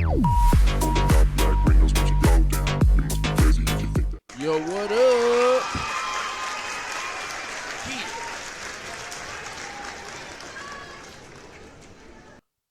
Yo, what up?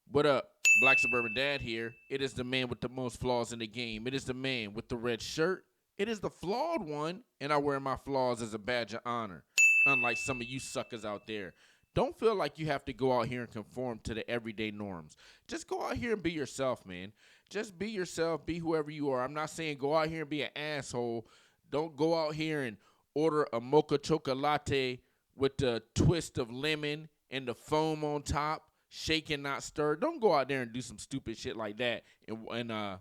What up? Black Suburban Dad here. It is the man with the most flaws in the game. It is the man with the red shirt. It is the flawed one, and I wear my flaws as a badge of honor. Unlike some of you suckers out there. Don't feel like you have to go out here and conform to the everyday norms. Just go out here and be yourself, man. Just be yourself. Be whoever you are. I'm not saying go out here and be an asshole. Don't go out here and order a mocha chocolate with the twist of lemon and the foam on top. Shaken, not stirred. Don't go out there and do some stupid shit like that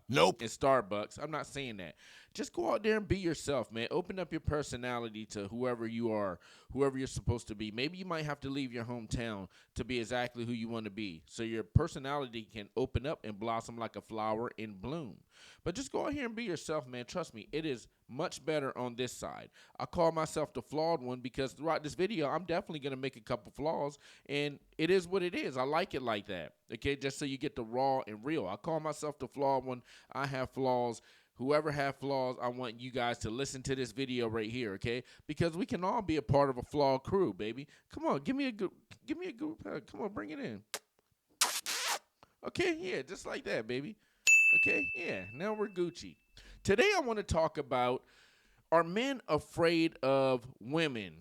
Nope. in Starbucks. I'm not saying that. Just go out there and be yourself, man. Open up your personality to whoever you are, whoever you're supposed to be. Maybe you might have to leave your hometown to be exactly who you want to be, so your personality can open up and blossom like a flower in bloom. But just go out here and be yourself, man. Trust me, it is much better on this side. I call myself the flawed one because throughout this video, I'm definitely going to make a couple flaws, and it is what it is. I like it like that, okay, just so you get the raw and real. I call myself the flawed one. I have flaws. Whoever have flaws, I want you guys to listen to this video right here, okay? Because we can all be a part of a flawed crew, baby. Come on, give me a group hug. Come on, bring it in. Okay, yeah, just like that, baby. Okay, yeah, now we're Gucci. Today I want to talk about, are men afraid of women?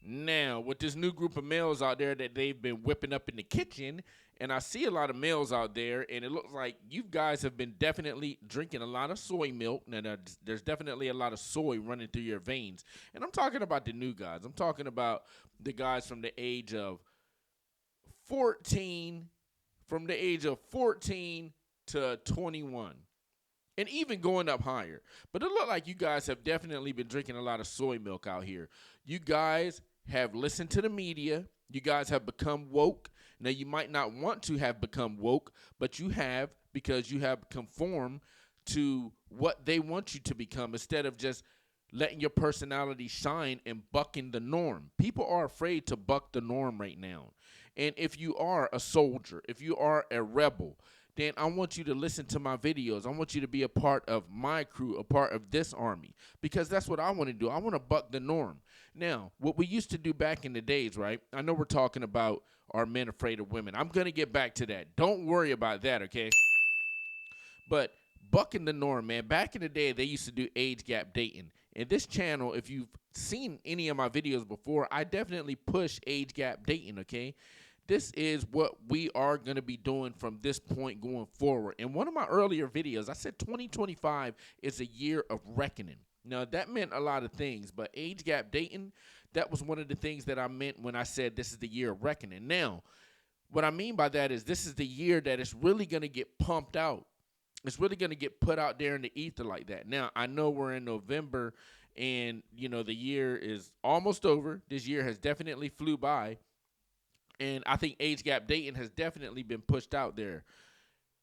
Now, with this new group of males out there that they've been whipping up in the kitchen, and I see a lot of males out there, and it looks like you guys have been definitely drinking a lot of soy milk. Now, there's definitely a lot of soy running through your veins. And I'm talking about the new guys. I'm talking about the guys from the age of 14 to 21. And even going up higher. But it looked like you guys have definitely been drinking a lot of soy milk out here. You guys have listened to the media. You guys have become woke. Now, you might not want to have become woke, but you have, because you have conformed to what they want you to become instead of just letting your personality shine and bucking the norm. People are afraid to buck the norm right now. And if you are a soldier, if you are a rebel, then I want you to listen to my videos. I want you to be a part of my crew, a part of this army, because that's what I want to do. I want to buck the norm. Now, what we used to do back in the days, right? I know we're talking about are men afraid of women. I'm going to get back to that. Don't worry about that, okay? But bucking the norm, man. Back in the day, they used to do age gap dating. And this channel, if you've seen any of my videos before, I definitely push age gap dating, okay? This is what we are going to be doing from this point going forward. In one of my earlier videos, I said 2025 is a year of reckoning. Now, that meant a lot of things, but age gap dating, that was one of the things that I meant when I said this is the year of reckoning. Now, what I mean by that is this is the year that it's really going to get pumped out. It's really going to get put out there in the ether like that. Now, I know we're in November, and, you know, the year is almost over. This year has definitely flew by. And I think age gap dating has definitely been pushed out there,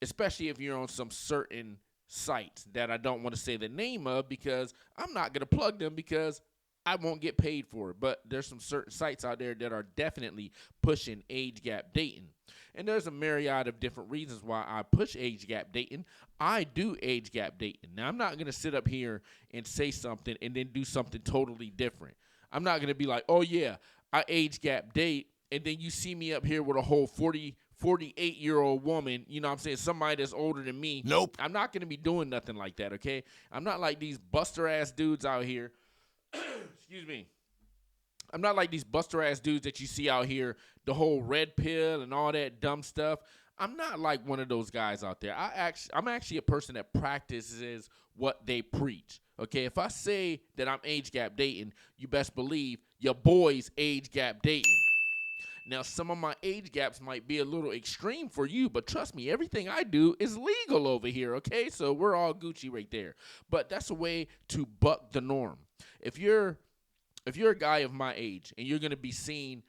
especially if you're on some certain sites that I don't want to say the name of because I'm not going to plug them because I won't get paid for it. But there's some certain sites out there that are definitely pushing age gap dating. And there's a myriad of different reasons why I push age gap dating. I do age gap dating. Now, I'm not going to sit up here and say something and then do something totally different. I'm not going to be like, oh, yeah, I age gap date. And then you see me up here with a whole 48-year-old woman, you know what I'm saying, somebody that's older than me. Nope. I'm not going to be doing nothing like that, okay? I'm not like these buster-ass dudes out here. Excuse me. I'm not like these buster-ass dudes that you see out here, the whole red pill and all that dumb stuff. I'm not like one of those guys out there. I'm actually a person that practices what they preach, okay? If I say that I'm age gap dating, you best believe your boy's age gap dating. Now, some of my age gaps might be a little extreme for you, but trust me, everything I do is legal over here, okay? So we're all Gucci right there. But that's a way to buck the norm. If you're a guy of my age and you're going to be seen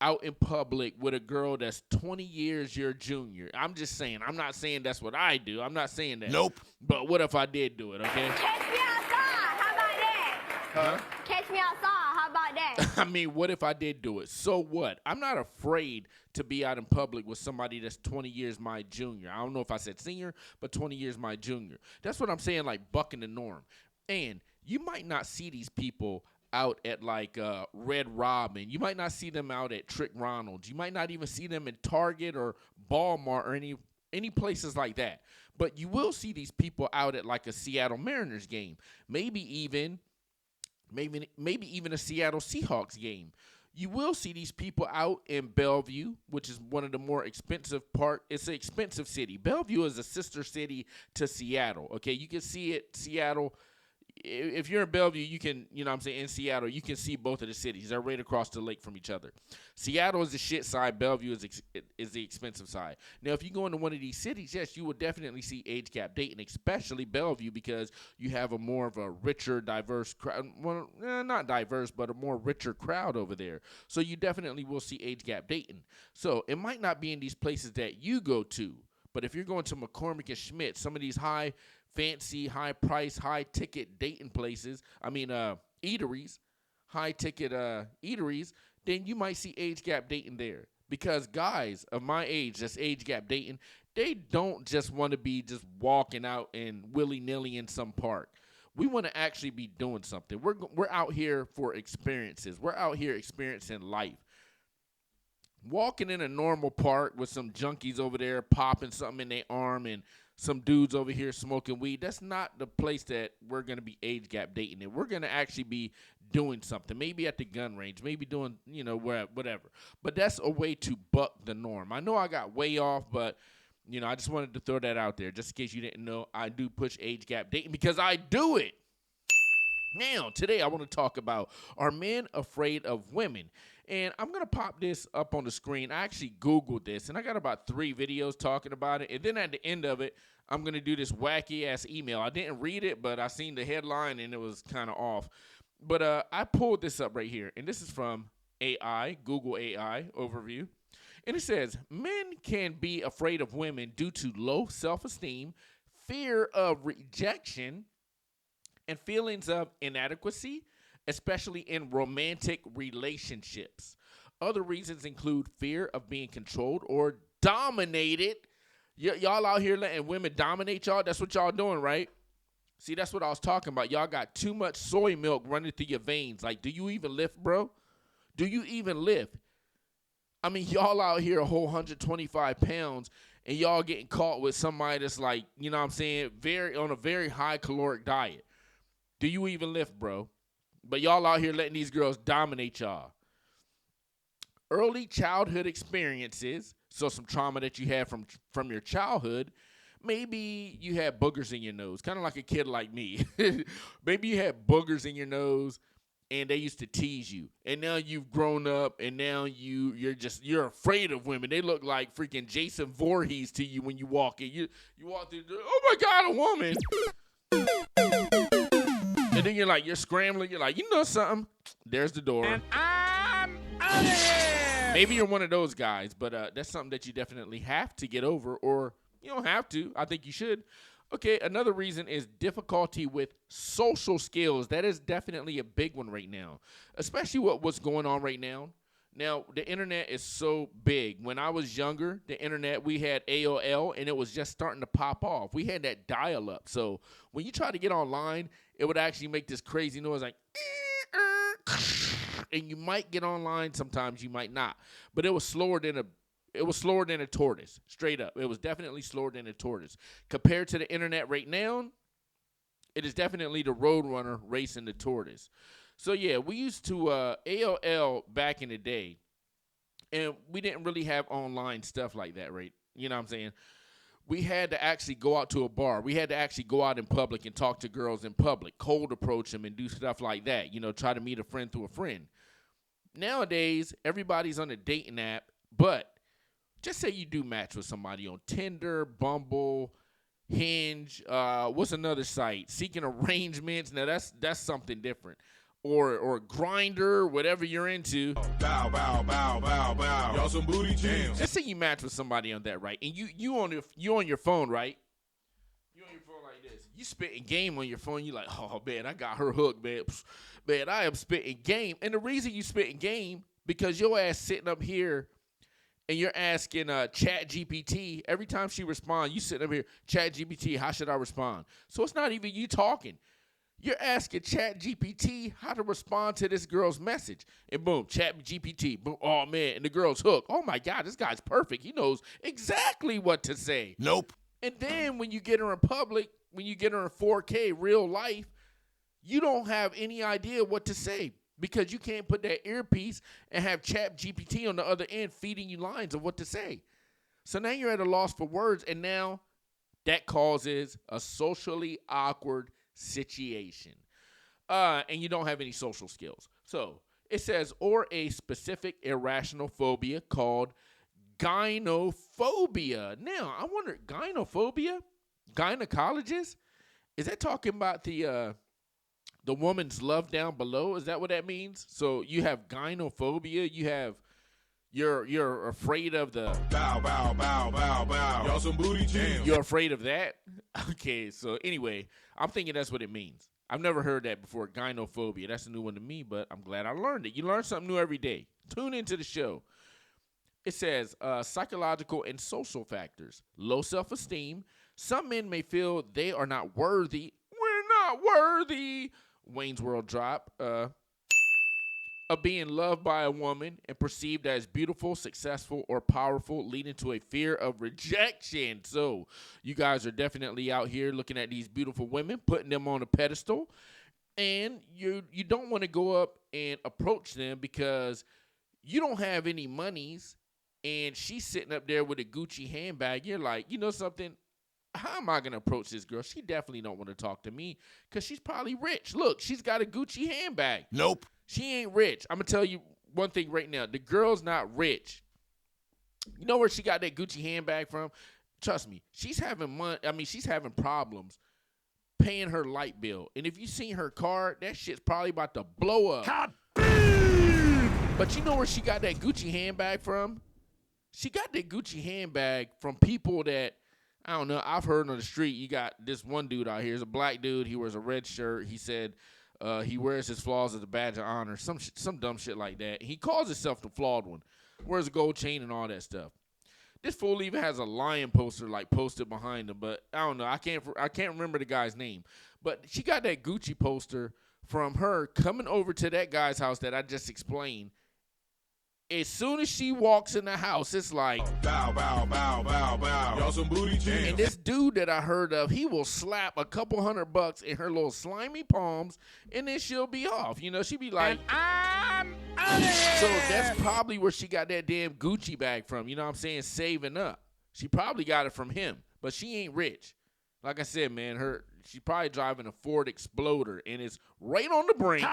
out in public with a girl that's 20 years your junior, I'm just saying, I'm not saying that's what I do. I'm not saying that. Nope. But what if I did do it, okay? Catch me outside. How about that? Huh? Catch me outside. How about that? I mean, what if I did do it? So what? I'm not afraid to be out in public with somebody that's 20 years my junior. I don't know if I said senior, but 20 years my junior. That's what I'm saying, like bucking the norm. And you might not see these people out at like Red Robin. You might not see them out at Trick Ronald's. You might not even see them in Target or Walmart or any places like that. But you will see these people out at like a Seattle Mariners game. Maybe even a Seattle Seahawks game. You will see these people out in Bellevue, which is one of the more expensive part. It's an expensive city. Bellevue is a sister city to Seattle. Okay, you can see it, Seattle. If you're in Bellevue, you can, you know what I'm saying, in Seattle, you can see both of the cities. They're right across the lake from each other. Seattle is the shit side. Bellevue is the expensive side. Now, if you go into one of these cities, yes, you will definitely see age gap dating, especially Bellevue, because you have a more of a richer, diverse crowd. Well, not diverse, but a more richer crowd over there. So you definitely will see age gap dating. So it might not be in these places that you go to, but if you're going to McCormick and Schmidt, some of these fancy, high price, high ticket dating places, eateries, high ticket eateries, then you might see age gap dating there. Because guys of my age that's age gap dating, they don't just want to be just walking out and willy-nilly in some park. We want to actually be doing something. We're out here for experiences. We're out here experiencing life. Walking in a normal park with some junkies over there popping something in their arm and some dudes over here smoking weed, that's not the place that we're going to be age gap dating in. We're going to actually be doing something, maybe at the gun range, maybe doing, whatever. But that's a way to buck the norm. I know I got way off, but, I just wanted to throw that out there just in case you didn't know. I do push age gap dating because I do it. Now, today I want to talk about, are men afraid of women? And I'm going to pop this up on the screen. I actually Googled this, and I got about 3 videos talking about it. And then at the end of it, I'm going to do this wacky-ass email. I didn't read it, but I seen the headline, and it was kind of off. But I pulled this up right here, and this is from AI, Google AI overview. And it says, men can be afraid of women due to low self-esteem, fear of rejection, and feelings of inadequacy, especially in romantic relationships. Other reasons include fear of being controlled or dominated. Y'all out here letting women dominate y'all? That's what y'all doing, right? See, that's what I was talking about. Y'all got too much soy milk running through your veins. Like, do you even lift, bro? Do you even lift? I mean, y'all out here a whole 125 pounds, and y'all getting caught with somebody that's like, you know what I'm saying, on a very high caloric diet. Do you even lift, bro? But y'all out here letting these girls dominate y'all. Early childhood experiences, so some trauma that you had from your childhood. Maybe you had boogers in your nose, kind of like a kid like me. Maybe you had boogers in your nose, and they used to tease you. And now you've grown up, and now you're afraid of women. They look like freaking Jason Voorhees to you when you walk in. You walk through the door, oh my God, a woman. And then you're scrambling. You're like, you know something? There's the door. And I'm out of here. Maybe you're one of those guys, but that's something that you definitely have to get over, or you don't have to. I think you should. Okay, another reason is difficulty with social skills. That is definitely a big one right now, especially what's going on right now. Now, the internet is so big. When I was younger, the internet, we had AOL, and it was just starting to pop off. We had that dial-up. So when you try to get online, it would actually make this crazy noise like, and you might get online. Sometimes you might not. But it was slower than a tortoise, straight up. It was definitely slower than a tortoise. Compared to the internet right now, it is definitely the roadrunner racing the tortoise. So, yeah, we used to AOL back in the day, and we didn't really have online stuff like that, right? You know what I'm saying? We had to actually go out to a bar. We had to actually go out in public and talk to girls in public, cold approach them and do stuff like that, try to meet a friend through a friend. Nowadays, everybody's on a dating app, but just say you do match with somebody on Tinder, Bumble, Hinge, what's another site? Seeking Arrangements. Now, that's something different. Or Grindr, whatever you're into. Bow, bow, bow, bow, bow. Y'all some booty jams. Let's say you match with somebody on that, right? And you on your phone, right? You on your phone like this. You spitting game on your phone. You like, oh man, I got her hooked, man. Psst, man, I am spitting game. And the reason you spitting game because your ass sitting up here and you're asking Chat GPT every time she responds. You sitting up here, Chat GPT, how should I respond? So it's not even you talking. You're asking Chat GPT how to respond to this girl's message. And boom, Chat GPT. Boom, oh, man. And the girl's hooked. Oh, my God, this guy's perfect. He knows exactly what to say. Nope. And then when you get her in public, when you get her in 4K real life, you don't have any idea what to say because you can't put that earpiece and have Chat GPT on the other end feeding you lines of what to say. So now you're at a loss for words, and now that causes a socially awkward situation. And you don't have any social skills. So it says, or a specific irrational phobia called gynophobia. Now, I wonder, gynophobia? Gynecologist? Is that talking about the woman's love down below? Is that what that means? So you have gynophobia, you're afraid of the Bow, bow, bow, bow, bow. Y'all some booty jams. You're afraid of that? Okay, so anyway, I'm thinking that's what it means. I've never heard that before, gynophobia. That's a new one to me, but I'm glad I learned it. You learn something new every day. Tune into the show. It says psychological and social factors. Low self-esteem. Some men may feel they are not worthy. We're not worthy. Wayne's World drop. Of being loved by a woman and perceived as beautiful, successful, or powerful, leading to a fear of rejection. So you guys are definitely out here looking at these beautiful women, putting them on a pedestal, and you don't want to go up and approach them because you don't have any monies, and she's sitting up there with a Gucci handbag. You're like, you know something? How am I going to approach this girl? She definitely don't want to talk to me because she's probably rich. Look, she's got a Gucci handbag. Nope. She ain't rich. I'm going to tell you one thing right now. The girl's not rich. You know where she got that Gucci handbag from? Trust me. She's having she's having problems paying her light bill. And if you seen her car, that shit's probably about to blow up. But you know where she got that Gucci handbag from? She got that Gucci handbag from people that, I don't know, I've heard on the street. You got this one dude out here. He's a black dude. He wears a red shirt. He said he wears his flaws as a badge of honor. Some dumb shit like that. He calls himself the flawed one. Wears a gold chain and all that stuff. This fool even has a lion poster like posted behind him. But I don't know. I can't remember the guy's name. But she got that Gucci poster from her coming over to that guy's house that I just explained. As soon as she walks in the house, it's like, bow, bow, bow, bow, bow. Y'all some booty jams. And this dude that I heard of, he will slap a couple $100 in her little slimy palms, and then she'll be off. You know, she be like, I'm out of here. So that's probably where she got that damn Gucci bag from. You know what I'm saying? Saving up. She probably got it from him, but she ain't rich. Like I said, man, she's probably driving a Ford Exploder, and it's right on the brink.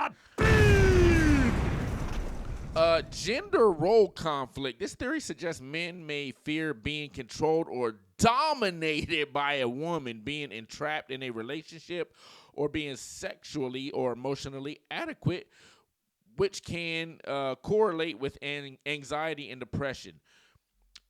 Gender role conflict. This theory suggests men may fear being controlled or dominated by a woman, being entrapped in a relationship, or being sexually or emotionally adequate, which can correlate with anxiety and depression.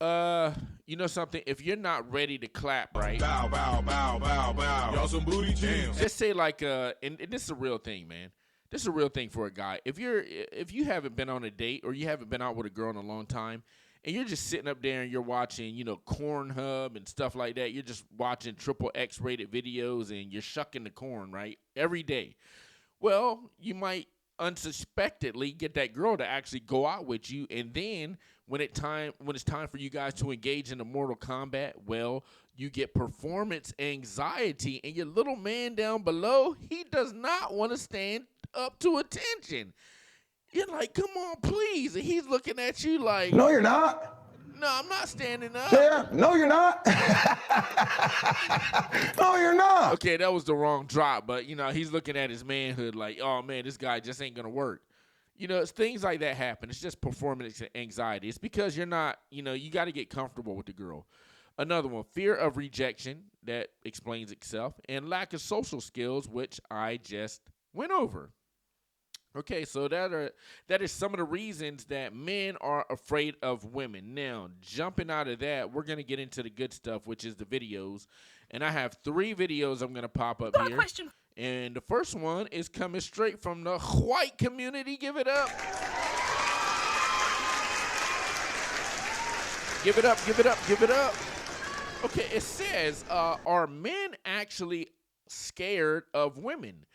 You know something? If you're not ready to clap, right? Bow, bow, bow, bow, bow. Y'all some booty jams. Just say like, and this is a real thing, man. This is a real thing for a guy. If you haven't been on a date or you haven't been out with a girl in a long time, and you're just sitting up there and you're watching, Cornhub and stuff like that, you're just watching XXX rated videos and you're shucking the corn, right? Every day. Well, you might unsuspectedly get that girl to actually go out with you, and then when it's time for you guys to engage in a Mortal Kombat, well, you get performance anxiety, and your little man down below, he does not want to stand up to attention. You're like, come on, please. And he's looking at you like, no, you're not. No, I'm not standing up. Yeah, no, you're not. No, you're not. Okay, that was the wrong drop, but, he's looking at his manhood like, oh, man, this guy just ain't going to work. It's things like that happen. It's just performance anxiety. It's because you're not, you got to get comfortable with the girl. Another one, fear of rejection, that explains itself, and lack of social skills, which I just went over. Okay, so that is some of the reasons that men are afraid of women. Now, jumping out of that, we're going to get into the good stuff, which is the videos. And I have 3 videos I'm going to pop up Got a here. question. And the first one is coming straight from the white community. Give it up. Give it up, give it up, give it up. Okay, it says, are men actually scared of women?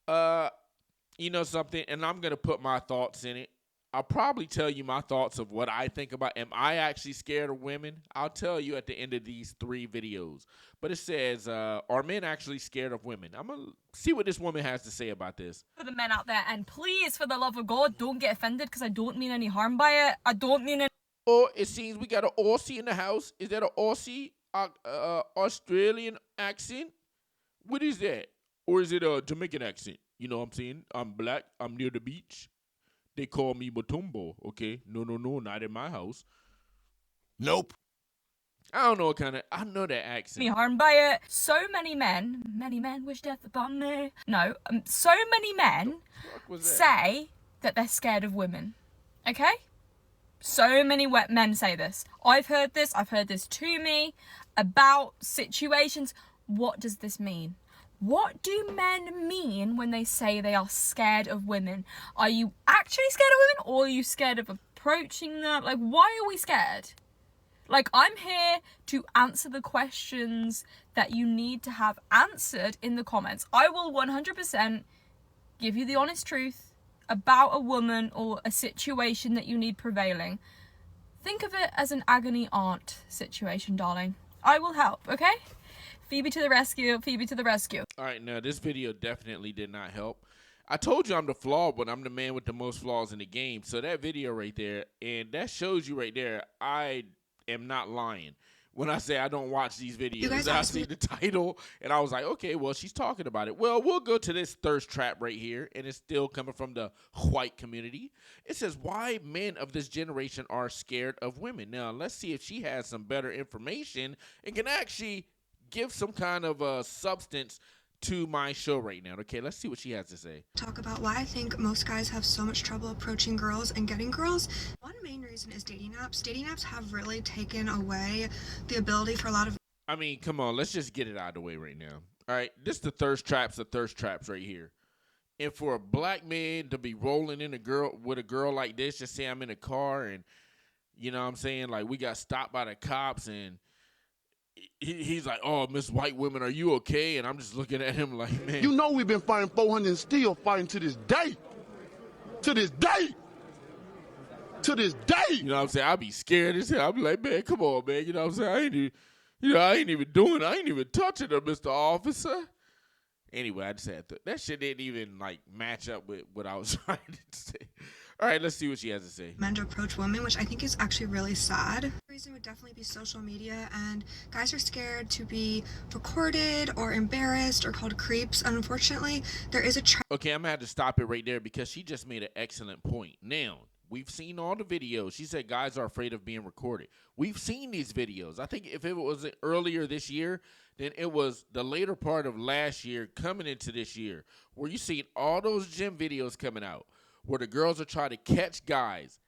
You know something, and I'm going to put my thoughts in it. I'll probably tell you my thoughts of what I think about. Am I actually scared of women? I'll tell you at the end of these 3 videos. But it says, are men actually scared of women? I'm going to see what this woman has to say about this. For the men out there, and please, for the love of God, don't get offended because I don't mean any harm by it. I don't mean any. Oh, it seems we got an Aussie in the house. Is that an Aussie, Australian accent? What is that? Or is it a Jamaican accent? You know what I'm saying? I'm black. I'm near the beach. They call me Matumbo, okay? No, not in my house. Nope. I don't know what kind of, I know that accent. Any harm by it. So many men wish death upon me. No, so many men What was that? say that they're scared of women. Okay? So many men say this. I've heard this to me about situations. What does this mean? What do men mean when they say they are scared of women? Are you actually scared of women, or are you scared of approaching them? Like, why are we scared? Like, I'm here to answer the questions that you need to have answered in the comments. I will 100% give you the honest truth about a woman or a situation that you need prevailing. Think of it as an agony aunt situation, darling. I will help, okay? Phoebe to the rescue, Phoebe to the rescue. All right, now this video definitely did not help. I told you I'm the flawed one. I'm the man with the most flaws in the game. So that video right there, and that shows you right there, I am not lying when I say I don't watch these videos. I see the title, and I was like, okay, well, she's talking about it. Well, we'll go to this thirst trap right here, and it's still coming from the white community. It says, why men of this generation are scared of women. Now, let's see if she has some better information and can actually give some kind of substance to my show right now. Okay, let's see what she has to say. Talk about why I think most guys have so much trouble approaching girls and getting girls. One main reason is dating apps. Dating apps have really taken away the ability for a lot of... I mean, come on, let's just get it out of the way right now. All right, this is the thirst traps right here. And for a black man to be rolling in with a girl like this, just say I'm in a car and, you know what I'm saying, like we got stopped by the cops and he's like, oh, Miss White Women, are you okay? And I'm just looking at him like, man. You know we've been fighting 400 and still fighting to this day. To this day. To this day. You know what I'm saying? I'll be scared as hell. I'll be like, man, come on, man. You know what I'm saying? I ain't even touching her, Mr. Officer. Anyway, I just had to. That shit didn't even, like, match up with what I was trying to say. All right, let's see what she has to say. Men to approach women, which I think is actually really sad. The reason would definitely be social media, and guys are scared to be recorded or embarrassed or called creeps. And unfortunately, there is a Okay, I'm going to have to stop it right there because she just made an excellent point. Now, we've seen all the videos. She said guys are afraid of being recorded. We've seen these videos. I think if it was earlier this year, then it was the later part of last year coming into this year where you see all those gym videos coming out where the girls are trying to catch guys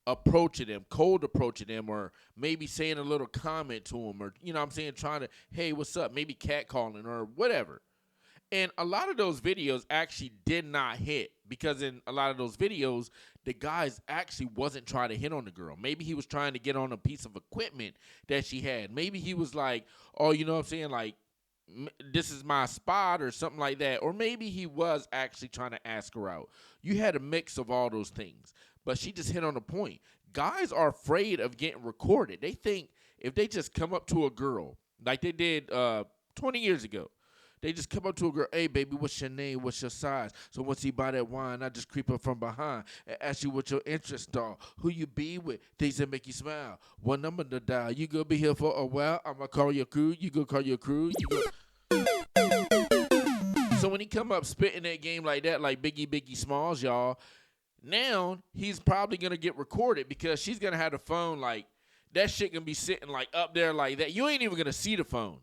approaching them, cold approaching them, or maybe saying a little comment to them, or, you know what I'm saying, trying to, hey, what's up, maybe catcalling or whatever. And a lot of those videos actually did not hit because in a lot of those videos, the guys actually wasn't trying to hit on the girl. Maybe he was trying to get on a piece of equipment that she had. Maybe he was like, oh, you know what I'm saying, like, this is my spot or something like that. Or maybe he was actually trying to ask her out. You had a mix of all those things. But she just hit on the point. Guys are afraid of getting recorded. They think if they just come up to a girl, like they did 20 years ago, they just come up to a girl, hey, baby, what's your name? What's your size? So once he buy that wine, I just creep up from behind and ask you what your interests are, who you be with, things that make you smile, what number to dial. You going to be here for a while? I'm going to call your crew. You going to call your crew? So when he come up spitting that game like that, like Biggie Smalls, y'all, now he's probably going to get recorded because she's going to have the phone like, that shit going to be sitting like up there like that. You ain't even going to see the phone.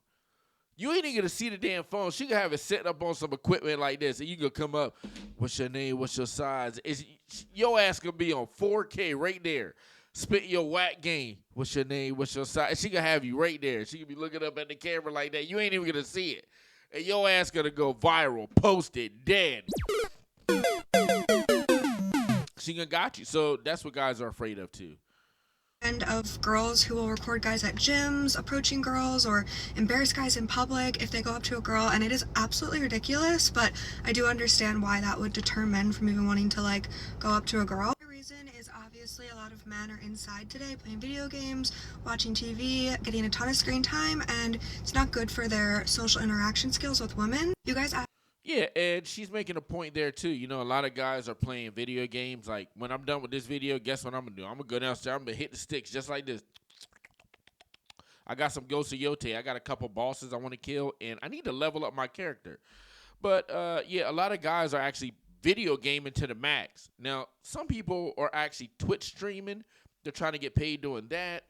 You ain't even gonna see the damn phone. She gonna have it set up on some equipment like this, and you gonna come up. What's your name? What's your size? Your ass gonna be on 4K right there. spit your whack game. What's your name? What's your size? She gonna have you right there. She gonna be looking up at the camera like that. You ain't even gonna see it. And your ass gonna go viral, post it, dead. She gonna got you. So that's what guys are afraid of too. And of girls who will record guys at gyms approaching girls or embarrass guys in public if they go up to a girl, and it is absolutely ridiculous, but I do understand why that would deter men from even wanting to like go up to a girl. The reason is obviously a lot of men are inside today playing video games, watching TV, getting a ton of screen time, and it's not good for their social interaction skills with women. You guys Yeah, and she's making a point there too. You know, a lot of guys are playing video games. Like, when I'm done with this video, guess what I'm gonna do? I'm gonna go downstairs. I'm gonna hit the sticks just like this. I got some Ghost of Yote. I got a couple bosses I want to kill, and I need to level up my character. But yeah, a lot of guys are actually video gaming to the max. Now, some people are actually Twitch streaming. They're trying to get paid doing that.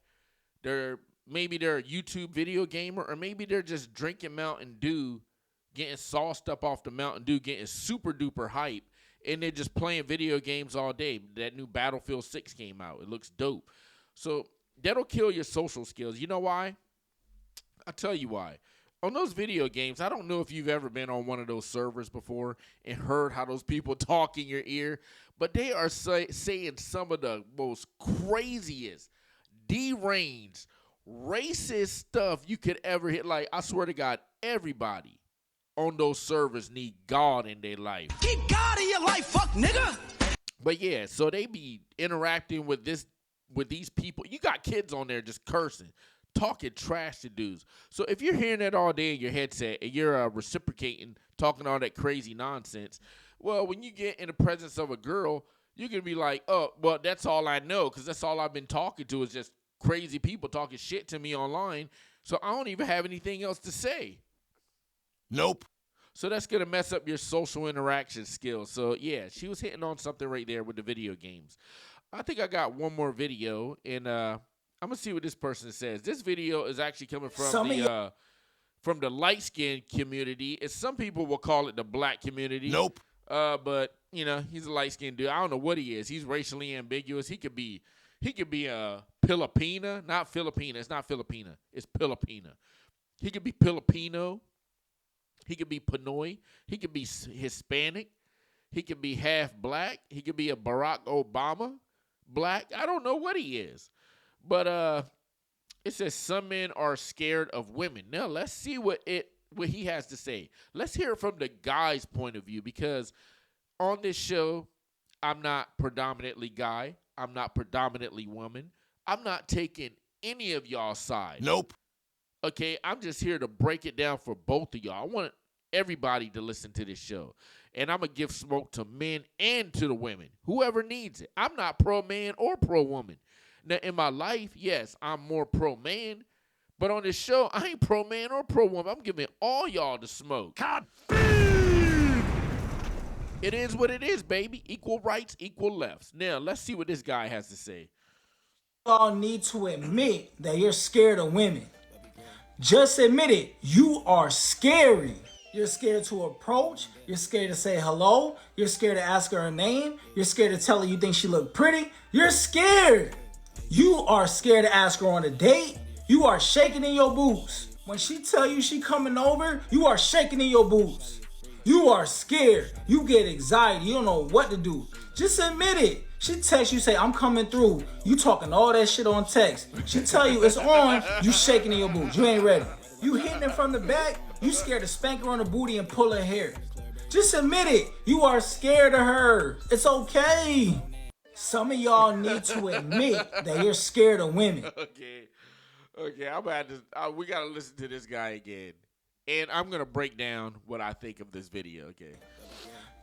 Maybe they're a YouTube video gamer, or maybe they're just drinking Mountain Dew, getting sauced up off the Mountain Dew, getting super duper hype, and they're just playing video games all day. That new Battlefield 6 came out. It looks dope. So that'll kill your social skills. You know why? I'll tell you why. On those video games, I don't know if you've ever been on one of those servers before and heard how those people talk in your ear, but they are saying some of the most craziest, deranged, racist stuff you could ever hit. Like, I swear to God, everybody on those servers need God in their life. Keep God in your life, fuck nigga. But yeah, so they be interacting with these people. You got kids on there just cursing, talking trash to dudes. So if you're hearing that all day in your headset and you're reciprocating, talking all that crazy nonsense, well, when you get in the presence of a girl, you can be like, oh, well, that's all I know, because that's all I've been talking to is just crazy people talking shit to me online. So I don't even have anything else to say. Nope. So that's going to mess up your social interaction skills. So, yeah, she was hitting on something right there with the video games. I think I got one more video, and I'm going to see what this person says. This video is actually coming from the light-skinned community. And some people will call it the black community. Nope. But, you know, he's a light-skinned dude. I don't know what he is. He's racially ambiguous. He could be a Filipina. Not Filipina. It's not Filipina. It's Filipina. He could be Filipino. He could be Pinoy. He could be Hispanic. He could be half black. He could be a Barack Obama black. I don't know what he is. But it says some men are scared of women. Now, let's see what he has to say. Let's hear it from the guy's point of view, because on this show, I'm not predominantly guy. I'm not predominantly woman. I'm not taking any of y'all's side. Nope. Okay, I'm just here to break it down for both of y'all. I want everybody to listen to this show. And I'm going to give smoke to men and to the women, whoever needs it. I'm not pro-man or pro-woman. Now, in my life, yes, I'm more pro-man. But on this show, I ain't pro-man or pro-woman. I'm giving all y'all the smoke. God. It is what it is, baby. Equal rights, equal lefts. Now, let's see what this guy has to say. Y'all need to admit that you're scared of women. Just admit it. You are scary. You're scared to approach. You're scared to say hello. You're scared to ask her name. You're scared to tell her you think she look pretty. You're scared. You are scared to ask her on a date. You are shaking in your boots. When she tell you she coming over, you are shaking in your boots. You are scared. You get anxiety. You don't know what to do. Just admit it. She texts you, say, I'm coming through. You talking all that shit on text. She tell you it's on, you shaking in your boots. You ain't ready. You hitting her from the back, you scared to spank her on the booty and pull her hair. Just admit it. You are scared of her. It's okay. Some of y'all need to admit that you're scared of women. Okay, I'm about to, we got to listen to this guy again. And I'm going to break down what I think of this video, okay?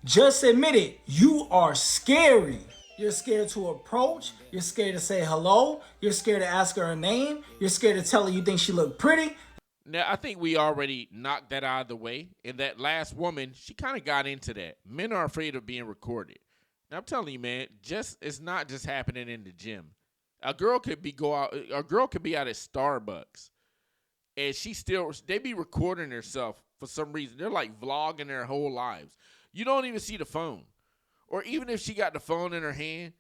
Just admit it. You are scary. You're scared to approach. You're scared to say hello. You're scared to ask her name. You're scared to tell her you think she look pretty. Now, I think we already knocked that out of the way. And that last woman, she kind of got into that. Men are afraid of being recorded. Now, I'm telling you, man, it's not just happening in the gym. A girl could be out at Starbucks, and they be recording herself for some reason. They're like vlogging their whole lives. You don't even see the phone. Or even if she got the phone in her hand,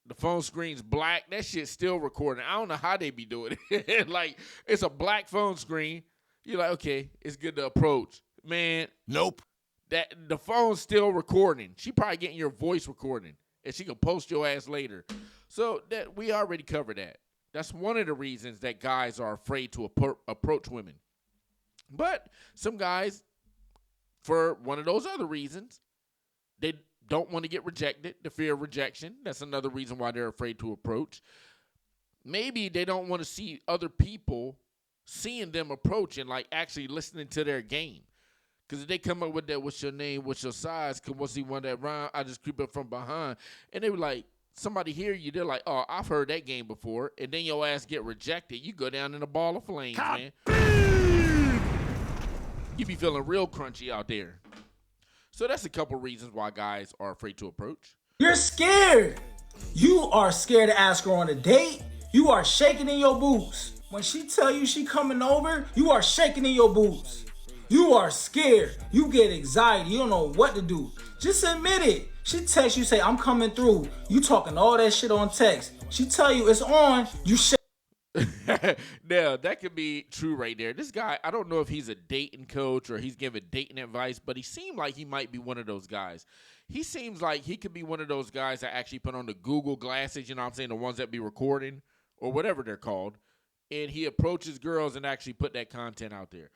the phone screen's black. That shit's still recording. I don't know how they be doing it. Like, it's a black phone screen. You're like, okay, it's good to approach. Man, Nope. that the phone's still recording. She probably getting your voice recording, and she can post your ass later. So that we already covered that. That's one of the reasons that guys are afraid to approach women. But some guys, for one of those other reasons, they don't want to get rejected, the fear of rejection. That's another reason why they're afraid to approach. Maybe they don't want to see other people seeing them approach and like actually listening to their game. Because if they come up with that, what's your name, what's your size, what's he want that round, I just creep up from behind. And they were like, somebody hear you, they're like, oh, I've heard that game before. And then your ass get rejected. You go down in a ball of flames, man. You be feeling real crunchy out there. So that's a couple reasons why guys are afraid to approach. You're scared. You are scared to ask her on a date. You are shaking in your boots. When she tell you she coming over, you are shaking in your boots. You are scared. You get anxiety. You don't know what to do. Just admit it. She text you, say, I'm coming through. You talking all that shit on text. She tell you it's on. You shake. Now, that could be true right there. This guy, I don't know if he's a dating coach or he's giving dating advice, but he seemed like he might be one of those guys. He seems like he could be one of those guys that actually put on the Google glasses, you know what I'm saying, the ones that be recording or whatever they're called, and he approaches girls and actually put that content out there.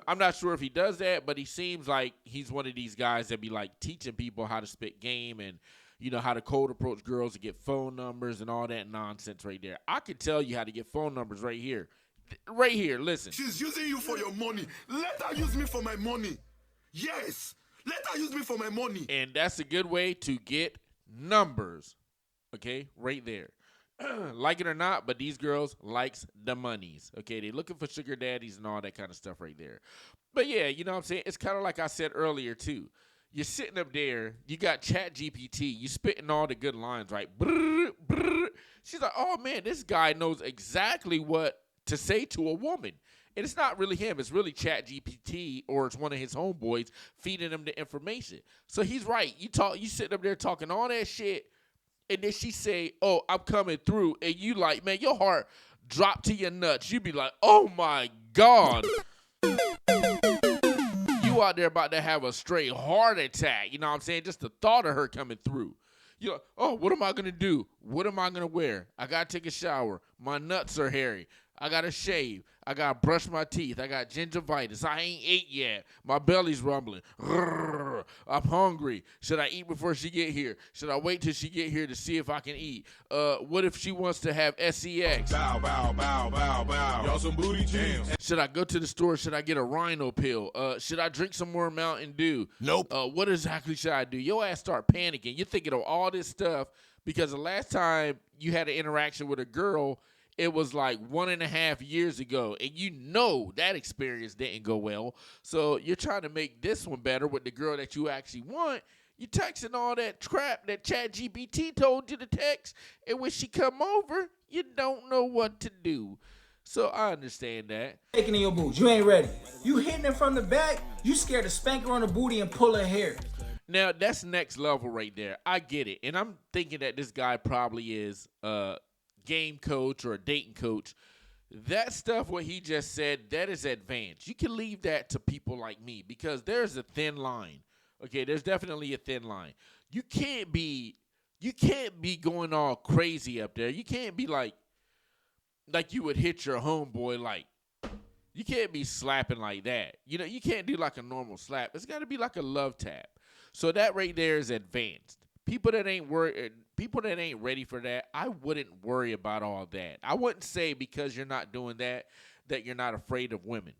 I'm not sure if he does that, but he seems like he's one of these guys that be like teaching people how to spit game and, you know, how to cold approach girls to get phone numbers and all that nonsense right there. I could tell you how to get phone numbers right here. Right here, listen. She's using you for your money. Let her use me for my money. Yes. Let her use me for my money. And that's a good way to get numbers. Okay, right there. Like it or not, but these girls likes the monies. Okay, they looking for sugar daddies and all that kind of stuff right there. But yeah, you know what I'm saying? It's kind of like I said earlier too. You're sitting up there, you got ChatGPT, you spitting all the good lines, right? Brrr, brrr. She's like, oh man, this guy knows exactly what to say to a woman. And it's not really him, it's really ChatGPT or it's one of his homeboys feeding him the information. So he's right. You sitting up there talking all that shit, and then she say, oh, I'm coming through, and you like, man, your heart dropped to your nuts. You be like, oh my God. You out there about to have a straight heart attack. You know what I'm saying? Just the thought of her coming through. You're like, oh, what am I going to do? What am I going to wear? I got to take a shower. My nuts are hairy. I got to shave. I got to brush my teeth. I got gingivitis. I ain't ate yet. My belly's rumbling. I'm hungry. Should I eat before she get here? Should I wait till she get here to see if I can eat? What if she wants to have sex? Bow, bow, bow, bow, bow. Y'all some booty jams. Should I go to the store? Should I get a rhino pill? Should I drink some more Mountain Dew? Nope. What exactly should I do? Your ass start panicking. You're thinking of all this stuff because the last time you had an interaction with a girl, it was like 1.5 years ago, and you know that experience didn't go well. So you're trying to make this one better with the girl that you actually want. You texting all that crap that ChatGPT told you to text, and when she come over, you don't know what to do. So I understand that. Shaking in your boots. You ain't ready. You hitting it from the back. You scared to spank her on the booty and pull her hair. Now, that's next level right there. I get it. And I'm thinking that this guy probably is game coach or a dating coach. That stuff, what he just said, that is advanced. You can leave that to people like me because there's a thin line. Okay, there's definitely a thin line. You can't be going all crazy up there. You can't be like you would hit your homeboy like. You can't be slapping like that. You know, you can't do like a normal slap. It's got to be like a love tap. So that right there is advanced. People that ain't ready for that, I wouldn't worry about all that. I wouldn't say because you're not doing that you're not afraid of women.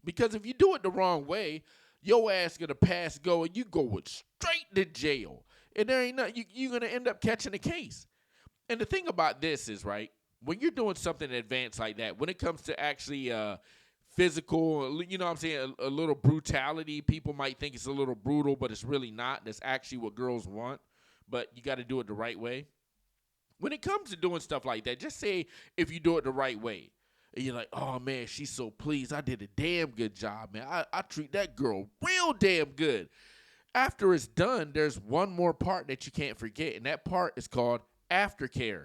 Because if you do it the wrong way, your ass gonna pass go and you going straight to jail. And there ain't nothing, you're gonna end up catching a case. And the thing about this is, right, when you're doing something advanced like that, when it comes to actually physical, you know what I'm saying, a little brutality, people might think it's a little brutal, but it's really not. That's actually what girls want. But you got to do it the right way. When it comes to doing stuff like that, just say if you do it the right way. And you're like, oh, man, she's so pleased. I did a damn good job, man. I treat that girl real damn good. After it's done, there's one more part that you can't forget, and that part is called aftercare.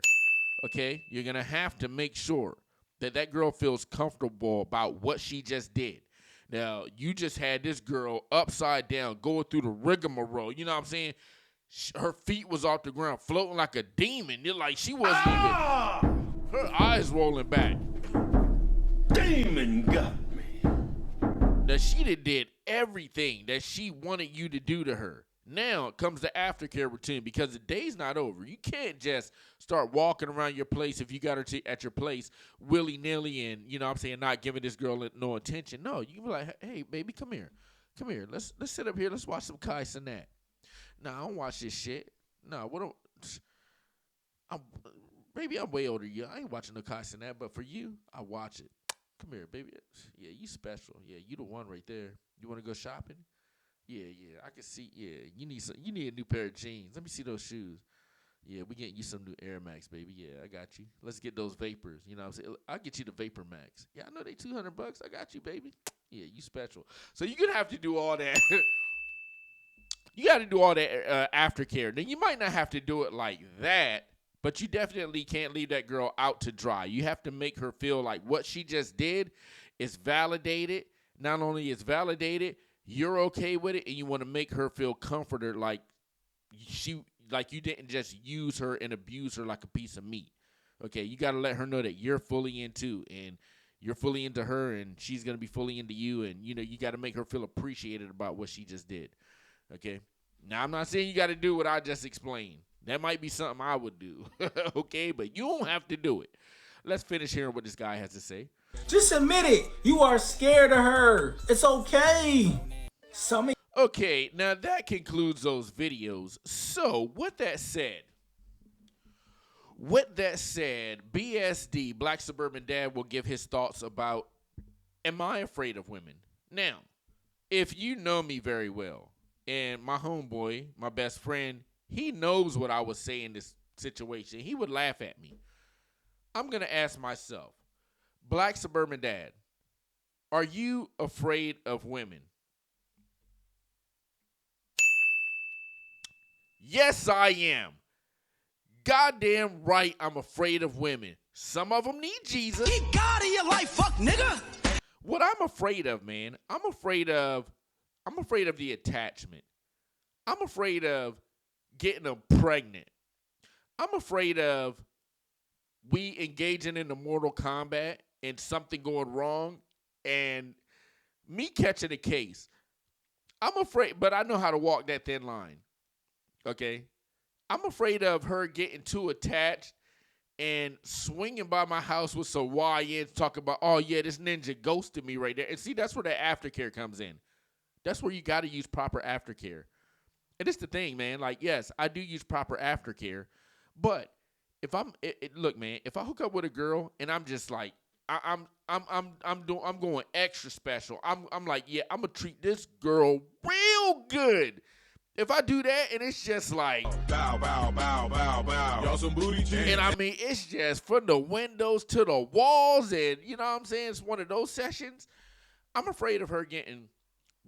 Okay, you're gonna have to make sure that that girl feels comfortable about what she just did. Now, you just had this girl upside down going through the rigmarole. You know what I'm saying? Her feet was off the ground, floating like a demon. You're like, she wasn't even, her eyes rolling back. Demon got me. Now, she did everything that she wanted you to do to her. Now comes the aftercare routine, because the day's not over. You can't just start walking around your place if you got her at your place willy-nilly and, you know what I'm saying, not giving this girl no attention. No, you can be like, hey, baby, come here. Come here. Let's sit up here. Let's watch some Kai Cenat. No, I don't watch this shit. No, what don't... Maybe I'm way older than you. I ain't watching no Kai Cenat, but for you, I watch it. Come here, baby. Yeah, you special. Yeah, you the one right there. You want to go shopping? Yeah, I can see. Yeah, you need a new pair of jeans. Let me see those shoes. Yeah, we getting you some new Air Max, baby. Yeah, I got you. Let's get those Vapors. You know what I'm saying? I'll get you the Vapor Max. Yeah, I know they $200. I got you, baby. Yeah, you special. So you're going to have to do all that. You got to do all that aftercare. Then you might not have to do it like that, but you definitely can't leave that girl out to dry. You have to make her feel like what she just did is validated. Not only is validated, you're okay with it, and you want to make her feel comforted, like you didn't just use her and abuse her like a piece of meat. Okay, you got to let her know that you're fully into, and you're fully into her, and she's going to be fully into you, and, you know, you got to make her feel appreciated about what she just did. Okay? Now, I'm not saying you got to do what I just explained. That might be something I would do. Okay? But you don't have to do it. Let's finish hearing what this guy has to say. Just admit it. You are scared of her. It's okay. Okay, now that concludes those videos. So, with that said, BSD, Black Suburban Dad, will give his thoughts about, am I afraid of women? Now, if you know me very well, and my homeboy, my best friend, he knows what I would say in this situation. He would laugh at me. I'm going to ask myself, Black Suburban Dad, are you afraid of women? Yes, I am. Goddamn right, I'm afraid of women. Some of them need Jesus. Get God in your life, fuck nigga. What I'm afraid of, man, I'm afraid of the attachment. I'm afraid of getting them pregnant. I'm afraid of we engaging in the Mortal Kombat and something going wrong and me catching a case. I'm afraid, but I know how to walk that thin line. Okay? I'm afraid of her getting too attached and swinging by my house with some YNs talking about, oh, yeah, this ninja ghosted me right there. And see, that's where the aftercare comes in. That's where you got to use proper aftercare. And it's the thing, man. Like, yes, I do use proper aftercare. But if look, man, if I hook up with a girl and I'm just like, I'm going extra special. I'm like, yeah, I'm gonna treat this girl real good. If I do that and it's just like Bow, bow, bow, bow, bow. Y'all some booty jeans. And I mean, it's just from the windows to the walls, and you know what I'm saying? It's one of those sessions. I'm afraid of her getting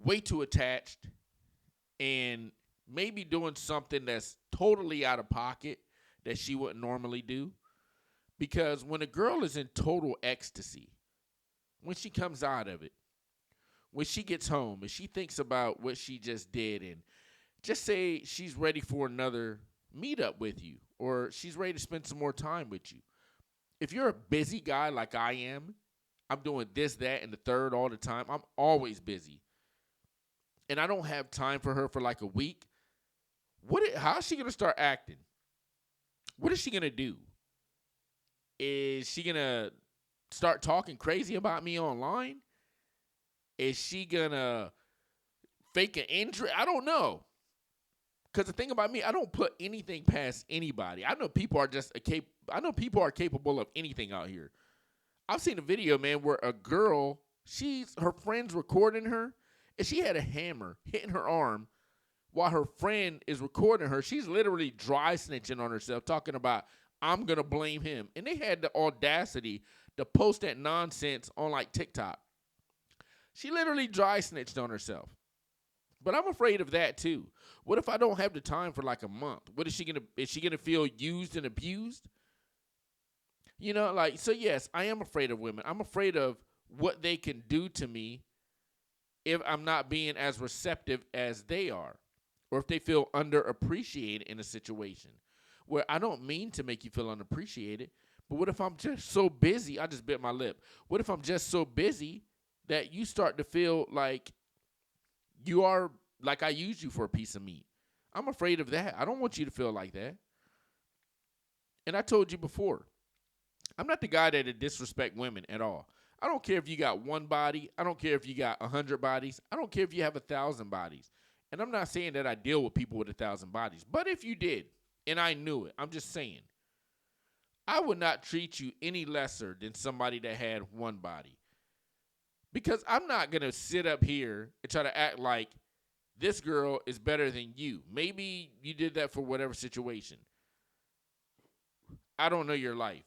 way too attached and maybe doing something that's totally out of pocket that she wouldn't normally do. Because when a girl is in total ecstasy, when she comes out of it, when she gets home and she thinks about what she just did, and just say she's ready for another meetup with you, or she's ready to spend some more time with you. If you're a busy guy like I am, I'm doing this, that, and the third all the time. I'm always busy. And I don't have time for her for like a week. How is she going to start acting? What is she going to do? Is she going to start talking crazy about me online? Is she going to fake an injury? I don't know. Because the thing about me, I don't put anything past anybody. I know people are capable of anything out here. I've seen a video, man, where a girl, her friend's recording her, and she had a hammer hitting her arm while her friend is recording her. She's literally dry snitching on herself, talking about, I'm going to blame him. And they had the audacity to post that nonsense on like TikTok. She literally dry snitched on herself. But I'm afraid of that too. What if I don't have the time for like a month? What is she gonna feel used and abused? You know, like, so yes, I am afraid of women. I'm afraid of what they can do to me if I'm not being as receptive as they are, or if they feel underappreciated in a situation where I don't mean to make you feel unappreciated, but what if I'm just so busy? I just bit my lip. What if I'm just so busy that you start to feel like you are, like I used you for a piece of meat? I'm afraid of that. I don't want you to feel like that. And I told you before, I'm not the guy that disrespect women at all. I don't care if you got one body. I don't care if you got 100 bodies. I don't care if you have 1,000 bodies. And I'm not saying that I deal with people with 1,000 bodies. But if you did, and I knew it, I'm just saying, I would not treat you any lesser than somebody that had one body. Because I'm not going to sit up here and try to act like this girl is better than you. Maybe you did that for whatever situation. I don't know your life.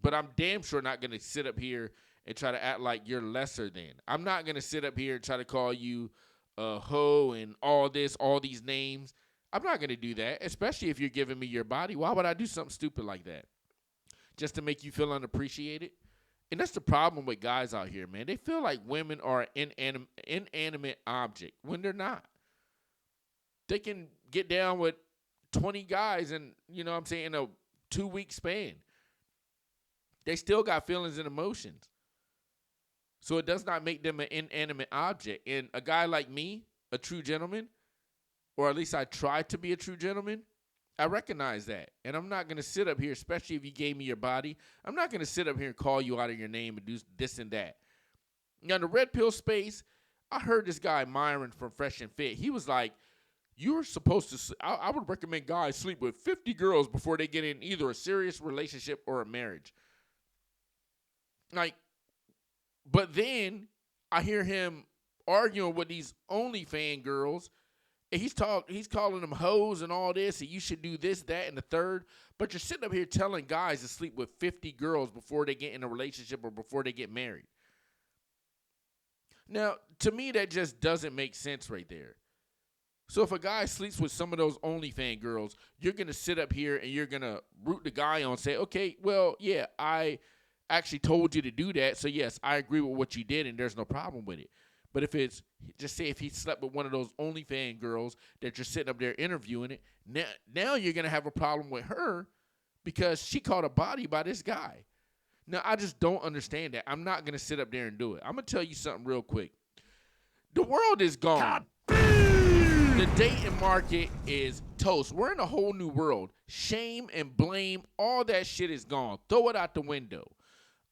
But I'm damn sure not going to sit up here and try to act like you're lesser than. I'm not going to sit up here and try to call you a hoe and all these names. I'm not going to do that, especially if you're giving me your body. Why would I do something stupid like that? Just to make you feel unappreciated? And that's the problem with guys out here, man. They feel like women are an inanimate object when they're not. They can get down with 20 guys in, you know what I'm saying, in a 2-week span. They still got feelings and emotions. So it does not make them an inanimate object. And a guy like me, a true gentleman, or at least I try to be a true gentleman, I recognize that. And I'm not going to sit up here, especially if you gave me your body, I'm not going to sit up here and call you out of your name and do this and that. Now, in the red pill space, I heard this guy, Myron from Fresh and Fit. He was like, you're supposed to, I would recommend guys sleep with 50 girls before they get in either a serious relationship or a marriage. Like, but then I hear him arguing with these OnlyFans girls, and he's calling them hoes and all this, and you should do this, that, and the third. But you're sitting up here telling guys to sleep with 50 girls before they get in a relationship or before they get married. Now, to me, that just doesn't make sense right there. So if a guy sleeps with some of those OnlyFans girls, you're going to sit up here and you're going to root the guy on and say, okay, well, yeah, I actually told you to do that, so yes, I agree with what you did, and there's no problem with it. But if it's, just say if he slept with one of those OnlyFans girls that you're sitting up there interviewing it, now you're going to have a problem with her because she caught a body by this guy. Now, I just don't understand that. I'm not going to sit up there and do it. I'm going to tell you something real quick. The world is gone. The dating market is toast. We're in a whole new world. Shame and blame, all that shit is gone. Throw it out the window.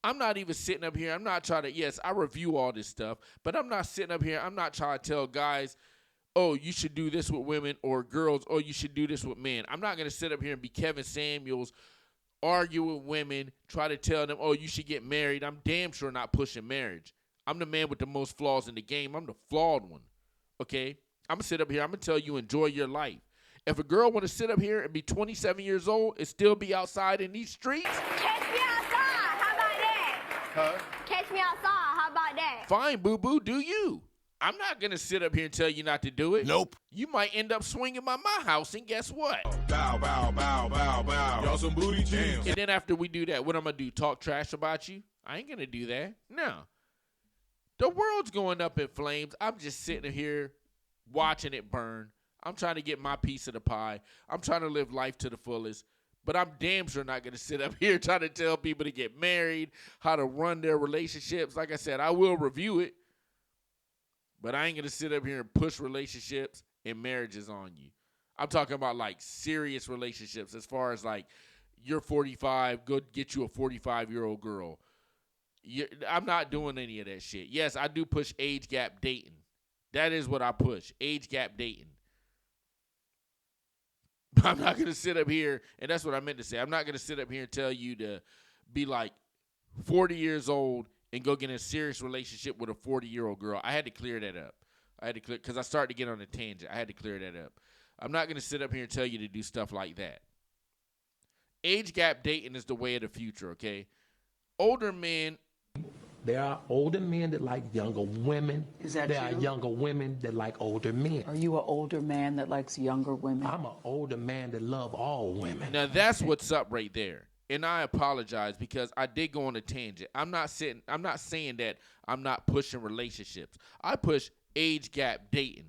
I'm not even sitting up here. I'm not trying to, yes, I review all this stuff, but I'm not sitting up here. I'm not trying to tell guys, oh, you should do this with women, or girls, oh, you should do this with men. I'm not going to sit up here and be Kevin Samuels, argue with women, try to tell them, oh, you should get married. I'm damn sure not pushing marriage. I'm the man with the most flaws in the game. I'm the flawed one, okay? I'm going to sit up here. I'm going to tell you, enjoy your life. If a girl want to sit up here and be 27 years old and still be outside in these streets, catch me outside. How about that? Huh? Catch me outside. How about that? fine, boo-boo, do you. I'm not going to sit up here and tell you not to do it. Nope. You might end up swinging by my house, and guess what? Bow, bow, bow, bow, bow. Y'all some booty jams. And then after we do that, what I'm going to do? Talk trash about you? I ain't going to do that. No. The world's going up in flames. I'm just sitting here watching it burn. I'm trying to get my piece of the pie. I'm trying to live life to the fullest. But I'm damn sure not going to sit up here trying to tell people to get married, how to run their relationships. Like I said, I will review it. But I ain't going to sit up here and push relationships and marriages on you. I'm talking about like serious relationships as far as like you're 45, go get you a 45-year-old girl. I'm not doing any of that shit. Yes, I do push age gap dating. That is what I push, age gap dating. But I'm not going to sit up here, and that's what I meant to say. I'm not going to sit up here and tell you to be like 40 years old and go get in a serious relationship with a 40-year-old girl. I had to clear that up. Because I started to get on a tangent. I had to clear that up. I'm not going to sit up here and tell you to do stuff like that. Age gap dating is the way of the future, okay? Older men There are older men that like younger women. Is that there you? are younger women that like older men. Are you an older man that likes younger women? I'm an older man that love all women. Now that's what's up right there. And I apologize because I did go on a tangent. I'm not saying that I'm not pushing relationships. I push age gap dating.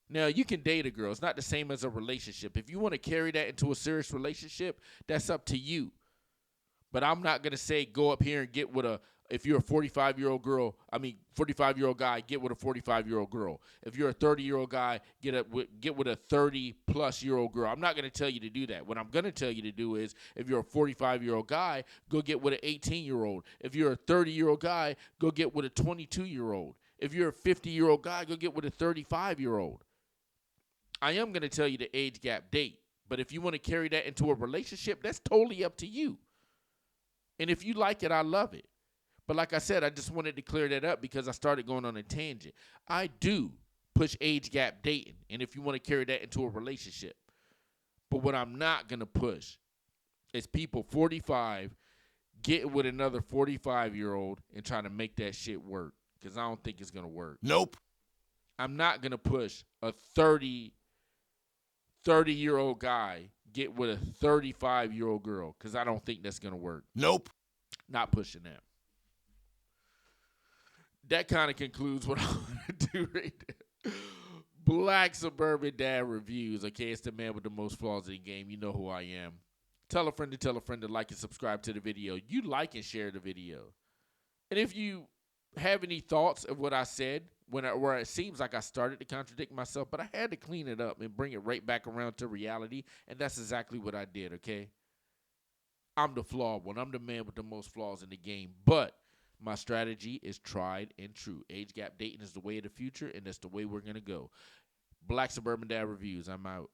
Now, you can date a girl. It's not the same as a relationship. If you want to carry that into a serious relationship, that's up to you. But I'm not going to say go up here and get with if you're a 45-year-old girl, 45-year-old guy, get with a 45-year-old girl. If you're a 30-year-old guy, get with a 30-plus-year-old girl. I'm not going to tell you to do that. What I'm going to tell you to do is if you're a 45-year-old guy, go get with an 18-year-old. If you're a 30-year-old guy, go get with a 22-year-old. If you're a 50-year-old guy, go get with a 35-year-old. I am going to tell you the age gap date. But if you want to carry that into a relationship, that's totally up to you. And if you like it, I love it. But like I said, I just wanted to clear that up because I started going on a tangent. I do push age gap dating, and if you want to carry that into a relationship. But what I'm not going to push is people 45 getting with another 45-year-old and trying to make that shit work because I don't think it's going to work. Nope. I'm not going to push a 30-year-old guy get with a 35-year-old girl because I don't think that's going to work. Nope. Not pushing that. That kind of concludes what I want to do right there. Black Suburban Dad Reviews. Okay, it's the man with the most flaws in the game. You know who I am. Tell a friend to like and subscribe to the video. You like and share the video. And if you have any thoughts of what I said, where it seems like I started to contradict myself, but I had to clean it up and bring it right back around to reality, and that's exactly what I did, okay? I'm the flawed one. I'm the man with the most flaws in the game, but my strategy is tried and true. Age gap dating is the way of the future, and that's the way we're going to go. Black Suburban Dad Reviews. I'm out.